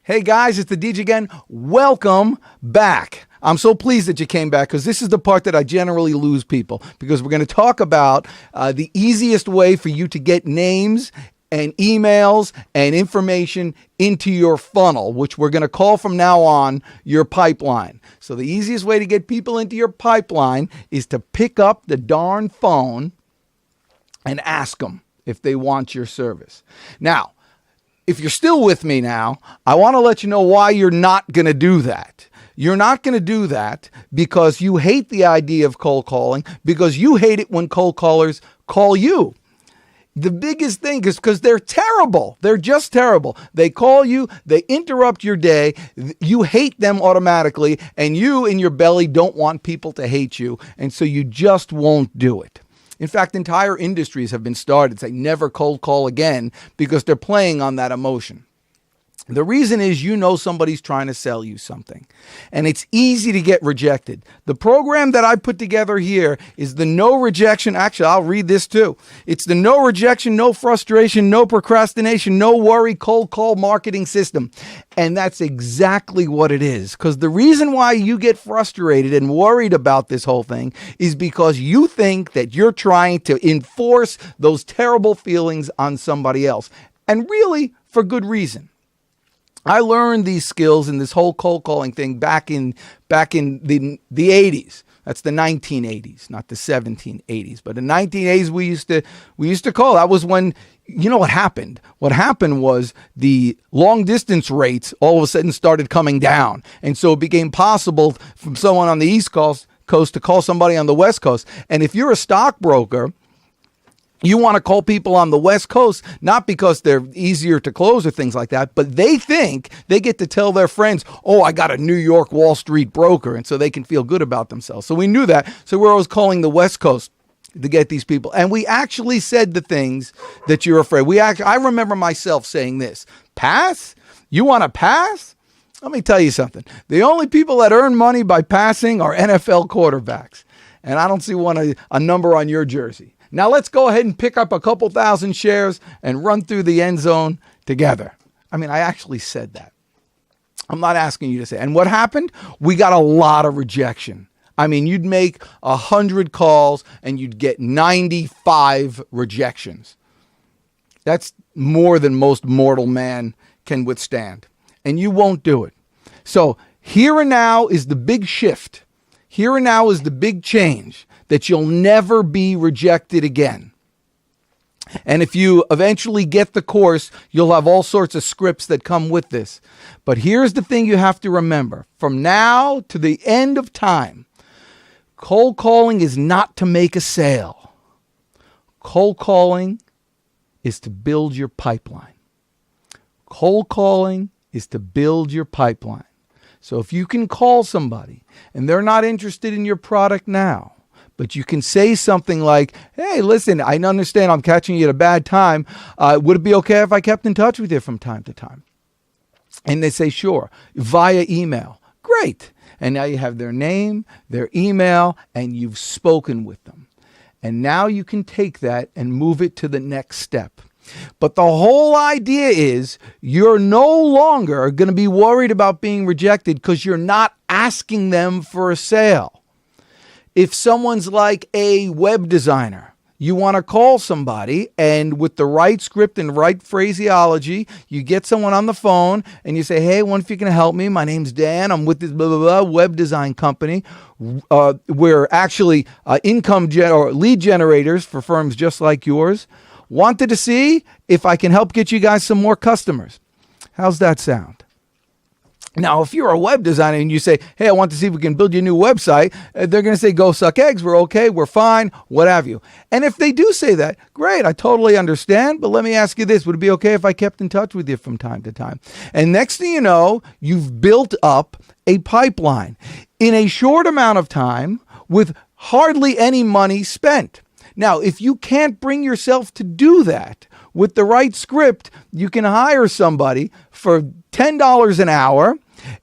Hey guys, it's the DJ again. Welcome back. I'm so pleased that you came back because this is the part that I generally lose people, because we're going to talk about the easiest way for you to get names and emails and information into your funnel, which we're going to call from now on your pipeline. So the easiest way to get people into your pipeline is to pick up the darn phone and ask them if they want your service. Now, if you're still with me now, I want to let you know why you're not going to do that. You're not going to do that because you hate the idea of cold calling, because you hate it when cold callers call you. The biggest thing is because they're terrible. They're just terrible. They call you, they interrupt your day, you hate them automatically, and you in your belly don't want people to hate you, and so you just won't do it. In fact, entire industries have been started saying never cold call again because they're playing on that emotion. The reason is you know somebody's trying to sell you something, and it's easy to get rejected. The program that I put together here is the no rejection. Actually, I'll read this too. It's the no rejection, no frustration, no procrastination, no worry cold call marketing system. And that's exactly what it is. Because the reason why you get frustrated and worried about this whole thing is because you think that you're trying to enforce those terrible feelings on somebody else. And really, for good reason. I learned these skills in this whole cold calling thing back in the 80s. That's the 1980s, not the 1780s. But in the 1980s, we used to call. That was when, you know what happened? What happened was the long distance rates all of a sudden started coming down. And so it became possible from someone on the East Coast to call somebody on the West Coast. And if you're a stockbroker, you want to call people on the West Coast, not because they're easier to close or things like that, but they think they get to tell their friends, oh, I got a New York Wall Street broker, and so they can feel good about themselves. So we knew that. So we're always calling the West Coast to get these people. And we actually said the things that you're afraid. I remember myself saying this, pass? You want to pass? Let me tell you something. The only people that earn money by passing are NFL quarterbacks. And I don't see a number on your jersey. Now let's go ahead and pick up a couple thousand shares and run through the end zone together. I mean, I actually said that. I'm not asking you to say. And what happened? We got a lot of rejection. I mean, you'd make 100 calls and you'd get 95 rejections. That's more than most mortal man can withstand. And you won't do it. So here and now is the big shift. Here and now is the big change, that you'll never be rejected again. And if you eventually get the course, you'll have all sorts of scripts that come with this. But here's the thing you have to remember. From now to the end of time, cold calling is not to make a sale. Cold calling is to build your pipeline. Cold calling is to build your pipeline. So if you can call somebody and they're not interested in your product now, but you can say something like, hey, listen, I understand I'm catching you at a bad time. Would it be okay if I kept in touch with you from time to time? And they say, sure, via email. Great. And now you have their name, their email, and you've spoken with them. And now you can take that and move it to the next step. But the whole idea is you're no longer going to be worried about being rejected because you're not asking them for a sale. If someone's like a web designer, you want to call somebody, and with the right script and right phraseology, you get someone on the phone and you say, hey, I wonder if you can help me. My name's Dan. I'm with this blah, blah, blah web design company. We're actually lead generators for firms just like yours. Wanted to see if I can help get you guys some more customers. How's that sound? Now, if you're a web designer and you say, hey, I want to see if we can build you a new website, they're going to say, go suck eggs. We're okay. We're fine. What have you. And if they do say that, great. I totally understand. But let me ask you this. Would it be okay if I kept in touch with you from time to time? And next thing you know, you've built up a pipeline in a short amount of time with hardly any money spent. Now, if you can't bring yourself to do that with the right script, you can hire somebody for $10 an hour,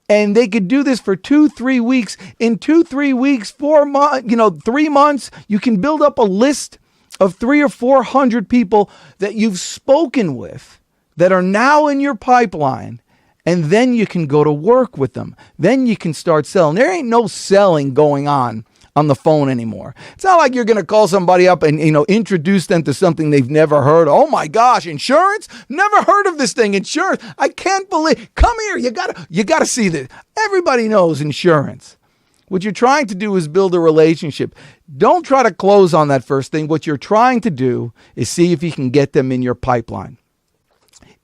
and they could do this for 2-3 weeks. In 2-3 weeks, 4 months, 3 months, you can build up a list of 300 or 400 people that you've spoken with that are now in your pipeline, And then you can go to work with them. Then you can start selling. There ain't no selling going on the phone anymore. It's not like you're going to call somebody up and, introduce them to something they've never heard. Oh my gosh, insurance? Never heard of this thing. Insurance. I can't believe. Come here. You got to see this. Everybody knows insurance. What you're trying to do is build a relationship. Don't try to close on that first thing. What you're trying to do is see if you can get them in your pipeline.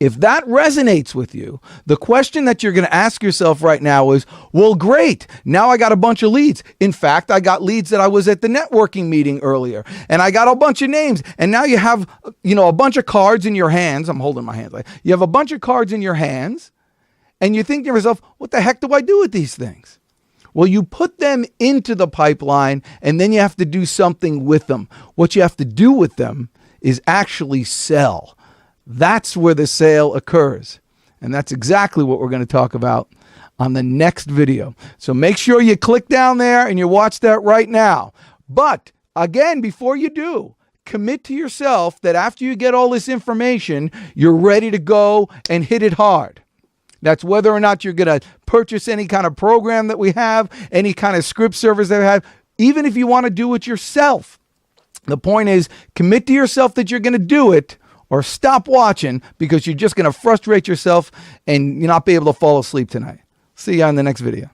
If that resonates with you, the question that you're going to ask yourself right now is, well, great. Now I got a bunch of leads. In fact, I got leads that I was at the networking meeting earlier, and I got a bunch of names. And now you have, a bunch of cards in your hands. I'm holding my hands. You have a bunch of cards in your hands, and you think to yourself, what the heck do I do with these things? Well, you put them into the pipeline, and then you have to do something with them. What you have to do with them is actually sell. That's where the sale occurs. And that's exactly what we're going to talk about on the next video. So make sure you click down there and you watch that right now. But again, before you do, commit to yourself that after you get all this information, you're ready to go and hit it hard. That's whether or not you're going to purchase any kind of program that we have, any kind of script service that we have, even if you want to do it yourself. The point is, commit to yourself that you're going to do it, or stop watching because you're just going to frustrate yourself and you're not be able to fall asleep tonight. See you on the next video.